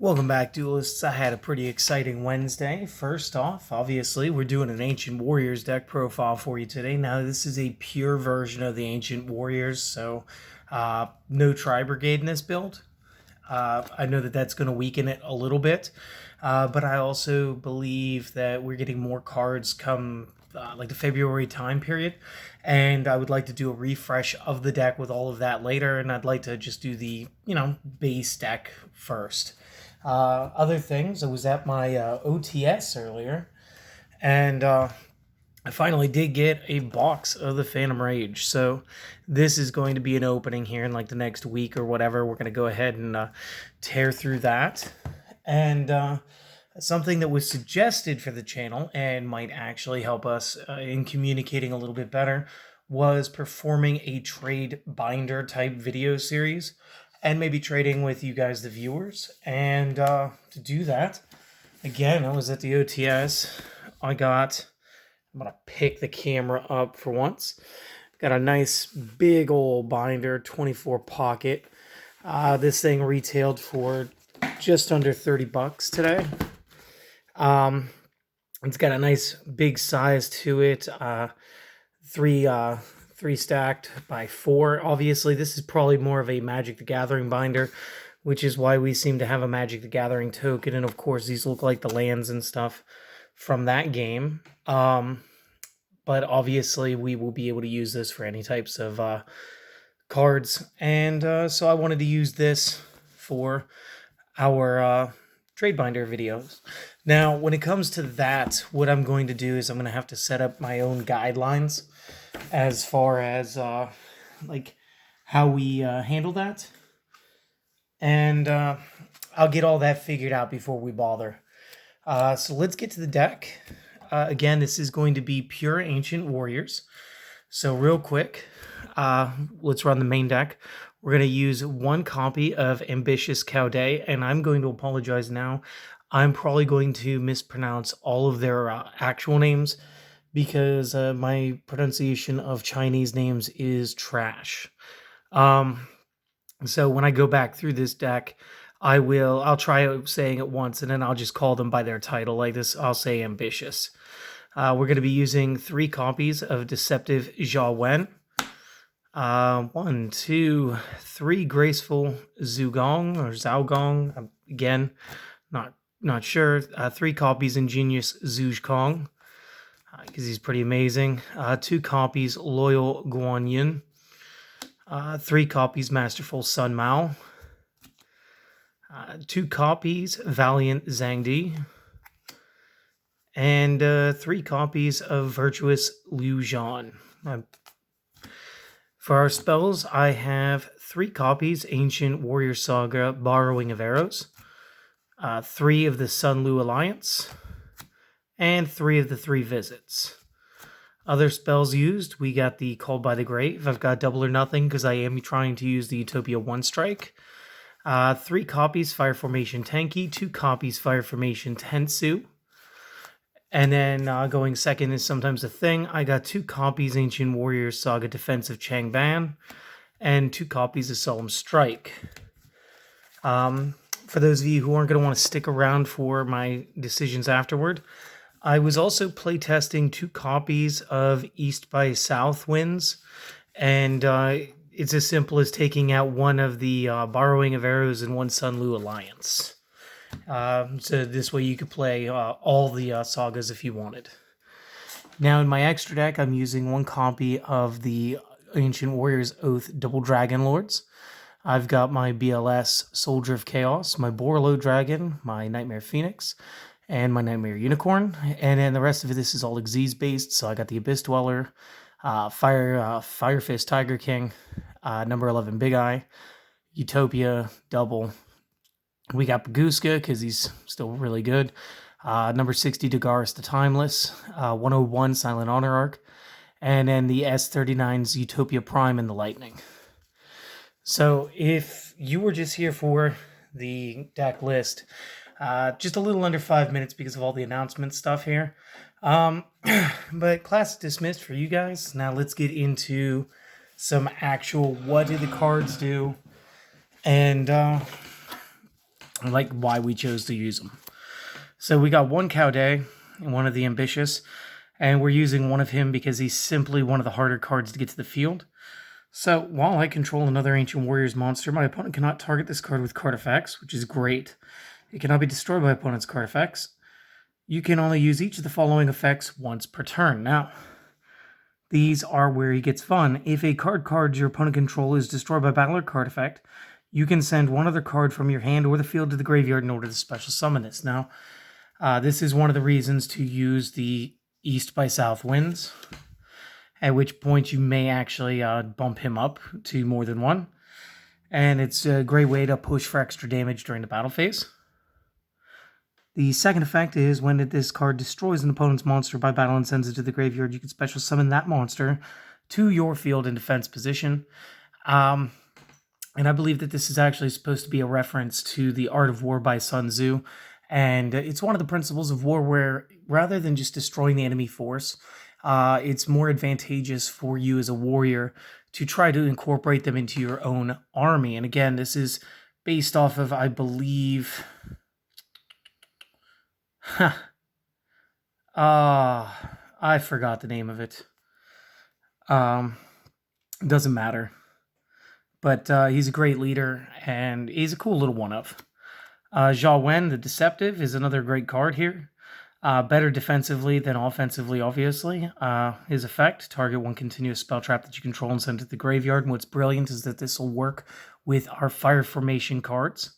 Welcome back, Duelists. I had a pretty exciting Wednesday. First off, obviously, we're doing an Ancient Warriors deck profile for you today. Now, this is a pure version of the Ancient Warriors, so no Tri-Brigade in this build. I know that that's going to weaken it a little bit, but I also believe that we're getting more cards come like the February time period, and I would like to do a refresh of the deck with all of that later, and I'd like to just do the, base deck first. Other things, I was at my OTS earlier, and I finally did get a box of the Phantom Rage. So this is going to be an opening here in like the next week or whatever. We're going to go ahead and tear through that. And something that was suggested for the channel and might actually help us in communicating a little bit better was performing a trade binder type video series and maybe trading with you guys, the viewers. And to do that, again, I was at the OTS. I'm gonna pick the camera up for once. Got a nice big old binder, 24 pocket. This thing retailed for just under 30 bucks today. It's got a nice big size to it. Three stacked by 4. Obviously, this is probably more of a Magic the Gathering binder, which is why we seem to have a Magic the Gathering token. And of course, these look like the lands and stuff from that game. But obviously, we will be able to use this for any types of cards. And so I wanted to use this for our trade binder videos. Now, when it comes to that, what I'm going to do is I'm going to have to set up my own guidelines as far as like how we handle that, and I'll get all that figured out before we bother. So let's get to the deck. Again, this is going to be pure Ancient Warriors. So real quick, let's run the main deck. We're going to use one copy of Ambitious Caudet, and I'm going to apologize now. I'm probably going to mispronounce all of their actual names, because my pronunciation of Chinese names is trash. So when I go back through this deck, I'll try saying it once, and then I'll just call them by their title. Like this, I'll say Ambitious. We're going to be using 3 copies of Deceptive Wen. 1, 2, 3 Graceful Zugong or Zhaogong. Again, not sure. 3 copies Ingenious Zhuzkong, because he's pretty amazing. 2 copies Loyal Guanyin. 3 copies Masterful Sun Mao. 2 copies Valiant Zhangdi. And 3 copies of Virtuous Liu Zhan. For our spells, I have 3 copies Ancient Warrior Saga Borrowing of Arrows. 3 of the Sun Lu Alliance. And 3 of the 3 Visits. Other spells used, we got the Called by the Grave. I've got Double or Nothing because I am trying to use the Utopia 1 strike. 3 copies Fire Formation Tenki, 2 copies Fire Formation Tensu. And then going second is sometimes a thing. I got 2 copies Ancient Warriors Saga Defensive Changban and 2 copies of Solemn Strike. For those of you who aren't going to want to stick around for my decisions afterward, I was also playtesting 2 copies of East by South Winds, and it's as simple as taking out one of the Borrowing of Arrows and one Sun Lu Alliance. So this way you could play all the sagas if you wanted. Now in my extra deck, I'm using 1 copy of the Ancient Warriors Oath Double Dragon Lords. I've got my BLS Soldier of Chaos, my Borlo Dragon, my Nightmare Phoenix, and my Nightmare Unicorn. And then the rest of this is all Xyz based. So I got the Abyss Dweller, Fire Fist Tiger King, number 11 Big Eye, Utopia double. We got Baguska because he's still really good. Number 60 Dagaris the Timeless, 101 Silent Honor Arc, and then the S39's Utopia Prime and the Lightning. So if you were just here for the deck list, just a little under 5 minutes because of all the announcement stuff here. But class dismissed for you guys. Now let's get into some actual what do the cards do. And like why we chose to use them. So we got one Cowday and one of the Ambitious, and we're using one of him because he's simply one of the harder cards to get to the field. So while I control another Ancient Warriors monster, my opponent cannot target this card with card effects, which is great. It cannot be destroyed by opponent's card effects. You can only use each of the following effects once per turn. Now, these are where he gets fun. If a card your opponent controls is destroyed by battle or card effect, you can send one other card from your hand or the field to the graveyard in order to special summon this. Now, this is one of the reasons to use the East by South Winds, at which point you may actually bump him up to more than one. And it's a great way to push for extra damage during the battle phase. The second effect is when this card destroys an opponent's monster by battle and sends it to the graveyard, you can special summon that monster to your field in defense position. And I believe that this is actually supposed to be a reference to the Art of War by Sun Tzu. And it's one of the principles of war where rather than just destroying the enemy force, it's more advantageous for you as a warrior to try to incorporate them into your own army. And again, this is based off of, I believe... I forgot the name of it. Doesn't matter. But he's a great leader, and he's a cool little one-of. Zhao Wen, the Deceptive, is another great card here. Better defensively than offensively, obviously. His effect, target one continuous spell trap that you control and send to the graveyard. And what's brilliant is that this will work with our Fire Formation cards.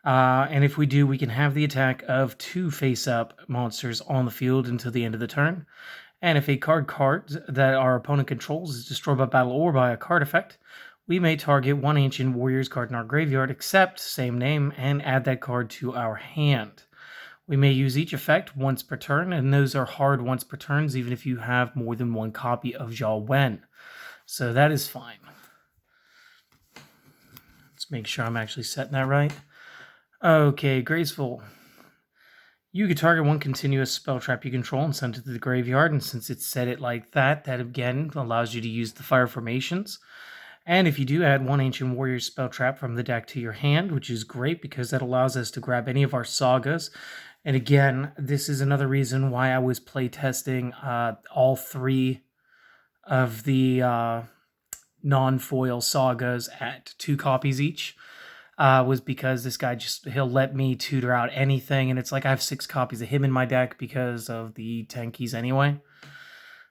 And if we do, we can have the attack of 2 face-up monsters on the field until the end of the turn. And if a card that our opponent controls is destroyed by battle or by a card effect, we may target one Ancient Warriors card in our graveyard, except same name, and add that card to our hand. We may use each effect once per turn, and those are hard once per turns, even if you have more than one copy of Zhao Wen. So that is fine. Let's make sure I'm actually setting that right. Okay, Graceful. You can target one continuous spell trap you control and send it to the graveyard, and since it's set it like that, that again allows you to use the Fire Formations. And if you do, add one Ancient Warrior spell trap from the deck to your hand, which is great because that allows us to grab any of our sagas. And again, this is another reason why I was playtesting all 3 of the non-foil sagas at 2 copies each. Was because this guy he'll let me tutor out anything, and it's like I have 6 copies of him in my deck because of the tankies anyway.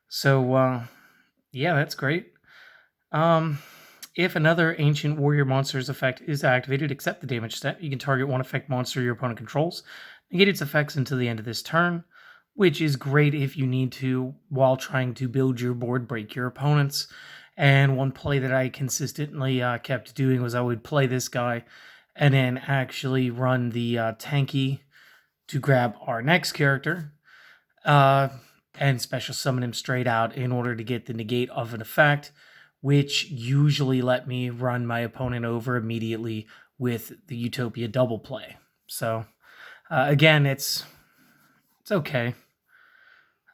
So, yeah, that's great. If another Ancient Warrior monster's effect is activated, except the damage step, you can target one effect monster your opponent controls, negate its effects until the end of this turn, which is great if you need to, while trying to build your board, break your opponents. And one play that I consistently kept doing was I would play this guy and then actually run the tanky to grab our next character and special summon him straight out in order to get the negate of an effect, which usually let me run my opponent over immediately with the Utopia double play. So, again, it's okay.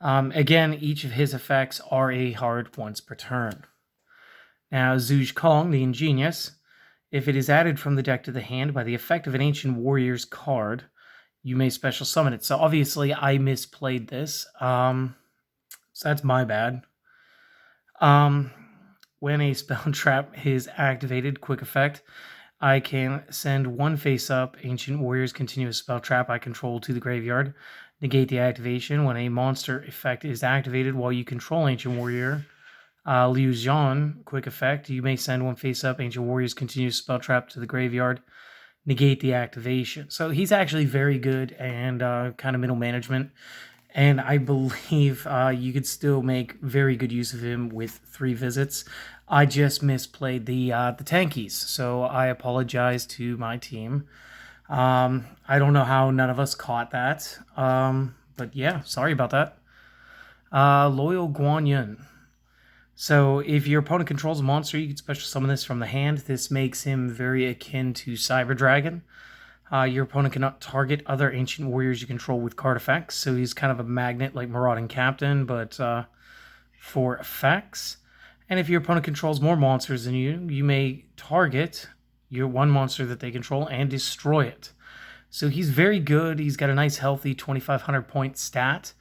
Again, each of his effects are a hard once per turn. Now, Zhuge Kong, the Ingenious, if it is added from the deck to the hand by the effect of an Ancient Warriors card, you may special summon it. So obviously I misplayed this. So that's my bad. When a spell trap is activated, quick effect, I can send one face-up Ancient Warriors continuous spell trap I control to the graveyard. Negate the activation when a monster effect is activated while you control Ancient Warrior. Liu Zhan, quick effect, you may send one face-up Ancient Warriors continuous spell trap to the graveyard. Negate the activation. So he's actually very good and kind of middle management. And I believe you could still make very good use of him with 3 visits. I just misplayed the tankies, so I apologize to my team. I don't know how none of us caught that, but yeah, sorry about that. Loyal Guan Yun. So if your opponent controls a monster, you can special summon this from the hand. This makes him very akin to Cyber Dragon. Your opponent cannot target other Ancient Warriors you control with card effects, so he's kind of a magnet like Marauding Captain, but for effects. And if your opponent controls more monsters than you, you may target your one monster that they control and destroy it. So he's very good. He's got a nice, healthy 2,500 point stat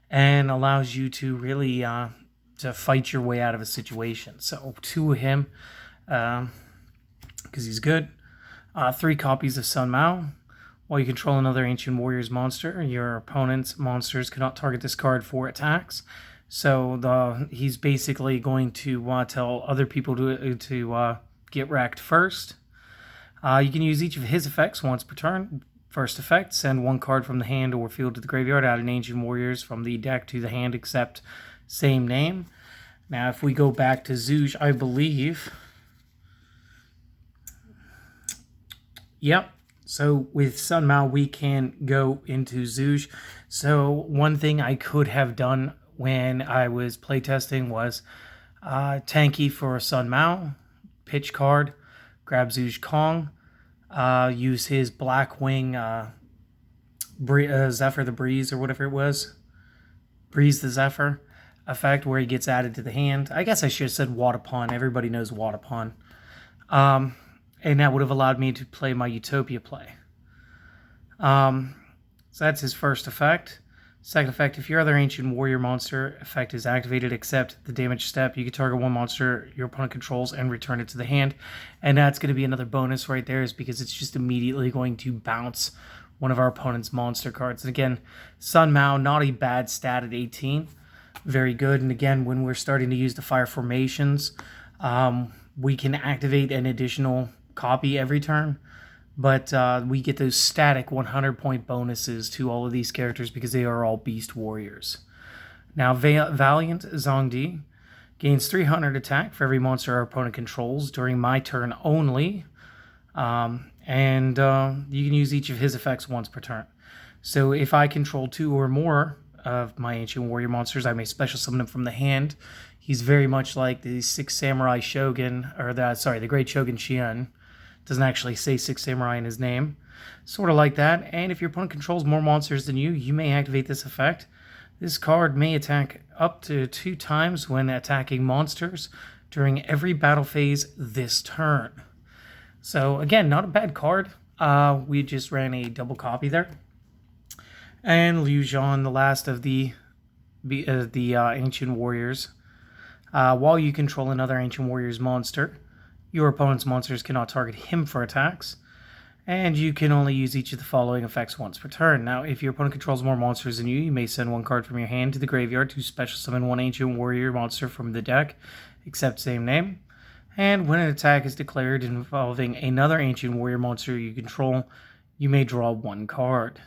and allows you to really to fight your way out of a situation. So 2 of him because he's good. 3 copies of Sun Mao. While you control another Ancient Warriors monster, your opponent's monsters cannot target this card for attacks. So he's basically going to tell other people to get wrecked first. You can use each of his effects once per turn. First effect, send 1 card from the hand or field to the graveyard. Add an Ancient Warriors from the deck to the hand, except same name. Now, if we go back to Zooj, I believe... Yep. So with Sun Mao, we can go into Zooj. So one thing I could have done when I was playtesting was tanky for Sun Mao, pitch card, grab Zooj Kong, use his Blackwing Zephyr the Breeze or whatever it was, Breeze the Zephyr effect where he gets added to the hand. I guess I should have said Wadapon. Everybody knows Wadapon. And that would have allowed me to play my Utopia play. So that's his first effect. Second effect, if your other Ancient Warrior monster effect is activated except the damage step, you can target 1 monster your opponent controls and return it to the hand. And that's going to be another bonus right there, is because it's just immediately going to bounce one of our opponent's monster cards. And again, Sun Mao, not a bad stat at 18. Very good. And again, when we're starting to use the fire formations, we can activate an additional copy every turn, but we get those static 100 point bonuses to all of these characters because they are all beast warriors. Now Valiant Zhongdi gains 300 attack for every monster our opponent controls during my turn only, and you can use each of his effects once per turn. So if I control 2 or more of my Ancient Warrior monsters, I may special summon them from the hand. He's very much like the 6 Samurai Shogun, or the Great Shogun Xian. Doesn't actually say 6 Samurai in his name. Sort of like that. And if your opponent controls more monsters than you, you may activate this effect. This card may attack up to 2 times when attacking monsters during every battle phase this turn. So again, not a bad card. We just ran a double copy there. And Liu Zhan, the last of the Ancient Warriors. While you control another Ancient Warriors monster, your opponent's monsters cannot target him for attacks, and you can only use each of the following effects once per turn. Now, if your opponent controls more monsters than you may send 1 card from your hand to the graveyard to special summon 1 Ancient Warrior monster from the deck, except same name. And when an attack is declared involving another Ancient Warrior monster you control, you may draw 1 card.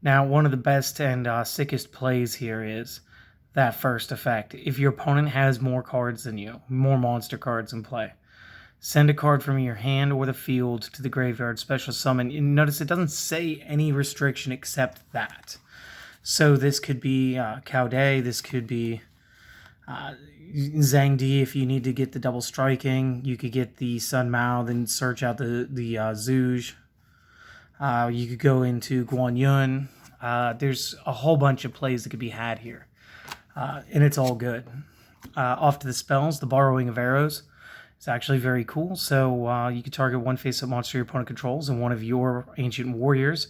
Now, one of the best and sickest plays here is that first effect. If your opponent has more cards than you, more monster cards in play, send a card from your hand or the field to the graveyard, special summon. And notice it doesn't say any restriction except that. So this could be Cao Dai, this could be Zhang Di if you need to get the double striking. You could get the Sun Mao, then search out the Zooj. You could go into Guan Yun. There's a whole bunch of plays that could be had here. And it's all good. Off to the spells, the Borrowing of Arrows. It's actually very cool. So you can target 1 face-up monster your opponent controls and 1 of your Ancient Warriors.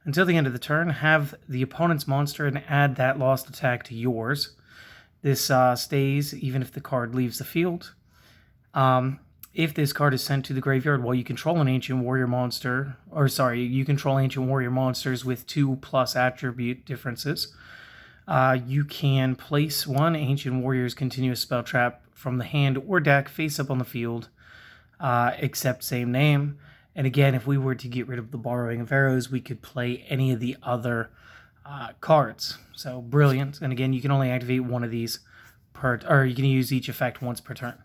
Until the end of the turn, have the opponent's monster and add that lost attack to yours. This stays even if the card leaves the field. If this card is sent to the graveyard while you control an Ancient Warrior monster, you control Ancient Warrior monsters with 2+ attribute differences, you can place 1 Ancient Warrior's continuous spell trap from the hand or deck face up on the field, except same name. And again, if we were to get rid of the Borrowing of Arrows, we could play any of the other cards. So brilliant. And again, you can only activate 1 of these you can use each effect once per turn.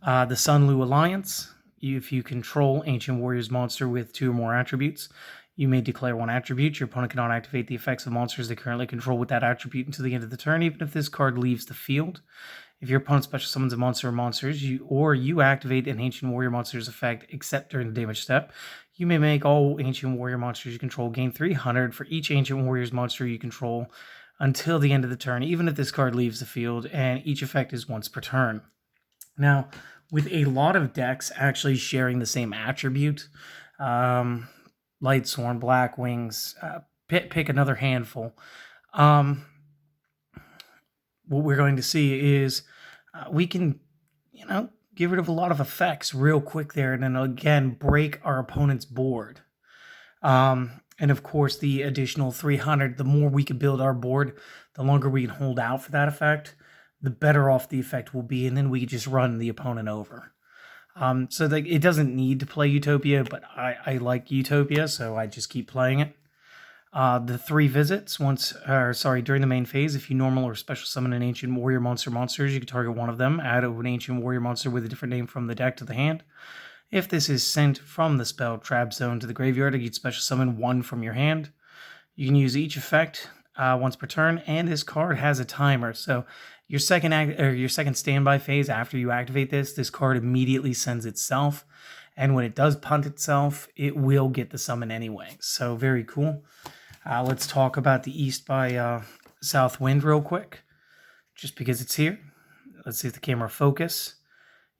The Sun Lu Alliance. If you control Ancient Warriors monster with 2 or more attributes, you may declare 1 attribute. Your opponent cannot activate the effects of monsters they currently control with that attribute until the end of the turn, even if this card leaves the field. If your opponent special summons a monster or monsters, you activate an Ancient Warrior monster's effect except during the damage step, you may make all Ancient Warrior monsters you control gain 300 for each Ancient Warrior's monster you control until the end of the turn, even if this card leaves the field, and each effect is once per turn. Now, with a lot of decks actually sharing the same attribute, Lightsworn, Black Wings. Pick another handful. What we're going to see is we can, get rid of a lot of effects real quick there, and then again break our opponent's board. And of course, the additional 300, the more we can build our board, the longer we can hold out for that effect, the better off the effect will be, and then we just run the opponent over. So it doesn't need to play Utopia, but I like Utopia, so I just keep playing it. The 3 visits, during the main phase, if you normal or special summon an Ancient Warrior monsters, you can target one of them, add an Ancient Warrior monster with a different name from the deck to the hand. If this is sent from the spell trap zone to the graveyard, you can special summon 1 from your hand. You can use each effect once per turn, and this card has a timer. So your second standby phase after you activate this card immediately sends itself, and when it does punt itself, it will get the summon anyway. So very cool. Let's talk about the East by South Wind real quick, just because it's here. Let's see if the camera focus.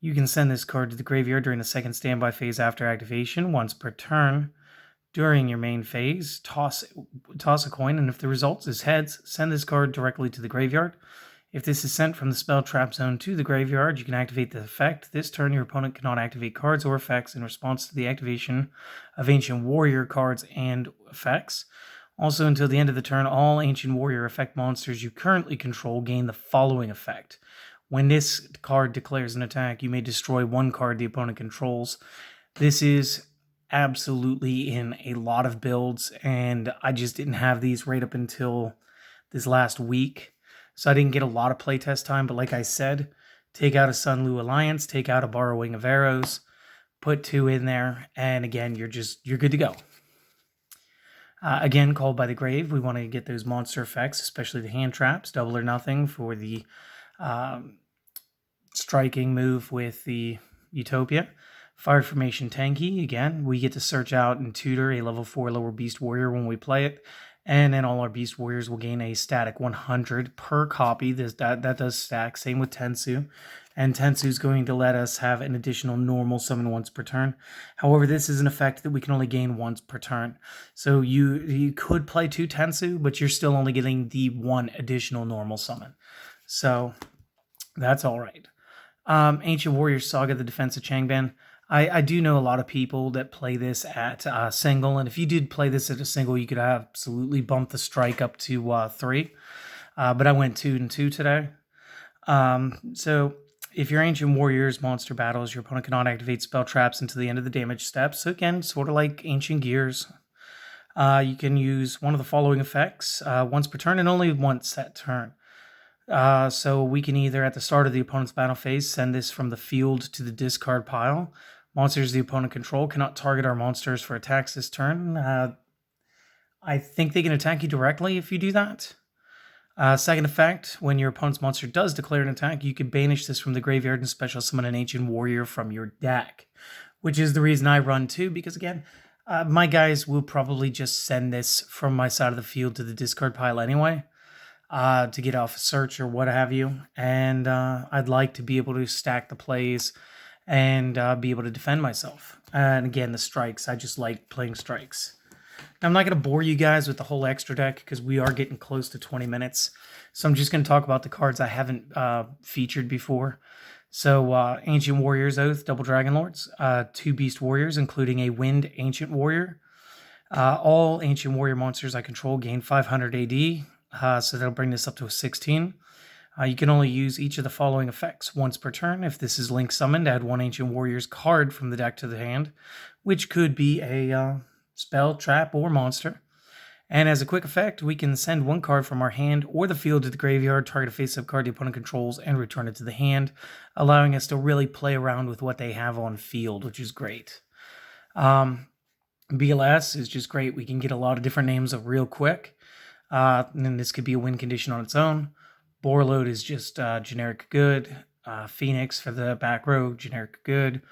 You can send this card to the graveyard during the second standby phase after activation, once per turn. During your main phase, toss a coin, and if the result is heads, send this card directly to the graveyard. If this is sent from the spell trap zone to the graveyard, you can activate the effect. This turn, your opponent cannot activate cards or effects in response to the activation of Ancient Warrior cards and effects. Also, until the end of the turn, all Ancient Warrior effect monsters you currently control gain the following effect. When this card declares an attack, you may destroy 1 card the opponent controls. This is absolutely in a lot of builds, and I just didn't have these right up until this last week, so I didn't get a lot of playtest time. But like I said, take out a Sunlu Alliance, take out a Borrowing of Arrows, put 2 in there, and again, you're good to go. Again, Called by the Grave, we want to get those monster effects, especially the hand traps, double or nothing for the striking move with the Utopia. Fire Formation Tanky, again, we get to search out and tutor a level 4 lower Beast Warrior when we play it, and then all our Beast Warriors will gain a static 100 per copy. That does stack, same with Tensu, and Tensu is going to let us have an additional normal summon once per turn. However, this is an effect that we can only gain once per turn. So you could play 2 Tensu, but you're still only getting the 1 additional normal summon. So that's all right. Ancient Warrior Saga, the Defense of Changban. I do know a lot of people that play this at single, and if you did play this at a single, you could absolutely bump the strike up to 3. But I went 2 and 2 today. So if your Ancient Warriors monster battles, your opponent cannot activate spell traps until the end of the damage step. So again, sort of like Ancient Gears. You can use one of the following effects once per turn and only once that turn. So we can either, at the start of the opponent's battle phase, send this from the field to the discard pile. Monsters the opponent control cannot target our monsters for attacks this turn. I think they can attack you directly if you do that. Second effect, when your opponent's monster does declare an attack, you can banish this from the graveyard and special summon an Ancient Warrior from your deck, which is the reason I run 2, because again, my guys will probably just send this from my side of the field to the discard pile anyway. To get off a search or what have you, and I'd like to be able to stack the plays and be able to defend myself. And again, the strikes, I just like playing strikes. Now, I'm not going to bore you guys with the whole extra deck because we are getting close to 20 minutes, so I'm just going to talk about the cards I haven't featured before. So Ancient Warrior's Oath, Double Dragon Lords, 2 Beast Warriors, including a Wind Ancient Warrior. All Ancient Warrior monsters I control gain 500 AD. So that'll bring this up to a 16. You can only use each of the following effects once per turn. If this is Link summoned, add 1 Ancient Warrior's card from the deck to the hand, which could be a spell, trap, or monster. And as a quick effect, we can send 1 card from our hand or the field to the graveyard, target a face-up card the opponent controls, and return it to the hand, allowing us to really play around with what they have on field, which is great. BLS is just great. We can get a lot of different names of real quick. And then this could be a win condition on its own. Borload is just generic good. Phoenix for the back row, generic good.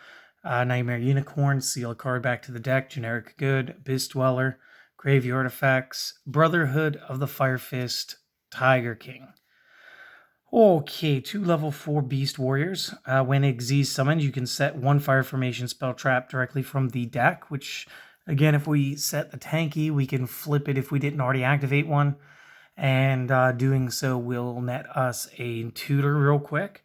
Nightmare Unicorn, seal a card back to the deck, generic good. Abyss Dweller, graveyard effects. Brotherhood of the Fire Fist, Tiger King. Okay, 2 level 4 Beast Warriors. When Xyz summoned, you can set 1 Fire Formation spell trap directly from the deck, which Again, if we set the tanky, we can flip it if we didn't already activate one. And doing so will net us a tutor real quick.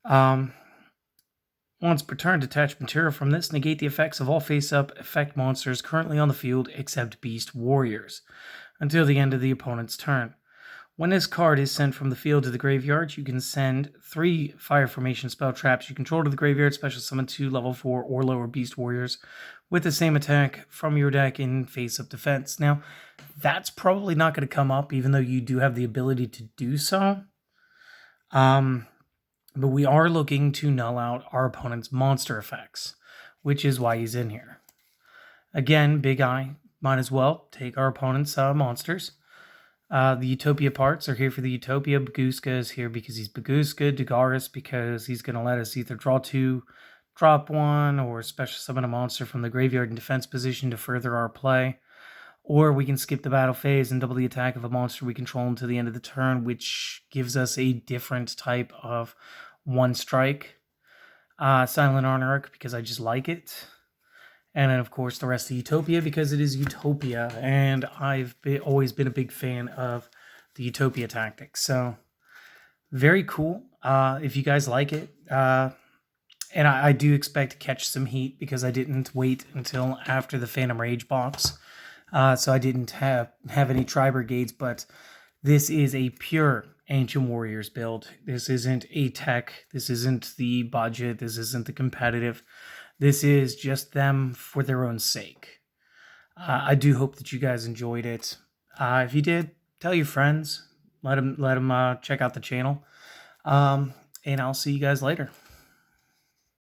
Once per turn, detach material from this. Negate the effects of all face-up effect monsters currently on the field except beast warriors until the end of the opponent's turn. When this card is sent from the field to the graveyard, you can send 3 fire formation spell traps you control to the graveyard, special summon 2 level 4 or lower beast warriors with the same attack from your deck in face-up defense. Now, that's probably not going to come up, even though you do have the ability to do so. But we are looking to null out our opponent's monster effects, which is why he's in here. Again, Big Eye, might as well take our opponent's monsters. The Utopia parts are here for the Utopia. Baguska is here because he's Baguska. Duelist because he's going to let us either draw 2, drop 1, or special summon a monster from the graveyard in defense position to further our play. Or we can skip the battle phase and double the attack of a monster we control until the end of the turn, which gives us a different type of 1 strike. Silent Anarch because I just like it. And then, of course, the rest of Utopia because it is Utopia. And I've always been a big fan of the Utopia tactics. So, very cool. If you guys like it. And I do expect to catch some heat because I didn't wait until after the Phantom Rage box. So I didn't have any tri-brigades, but this is a pure Ancient Warriors build. This isn't a tech. This isn't the budget. This isn't the competitive. This is just them for their own sake. I do hope that you guys enjoyed it. If you did, tell your friends. Let them check out the channel. And I'll see you guys later.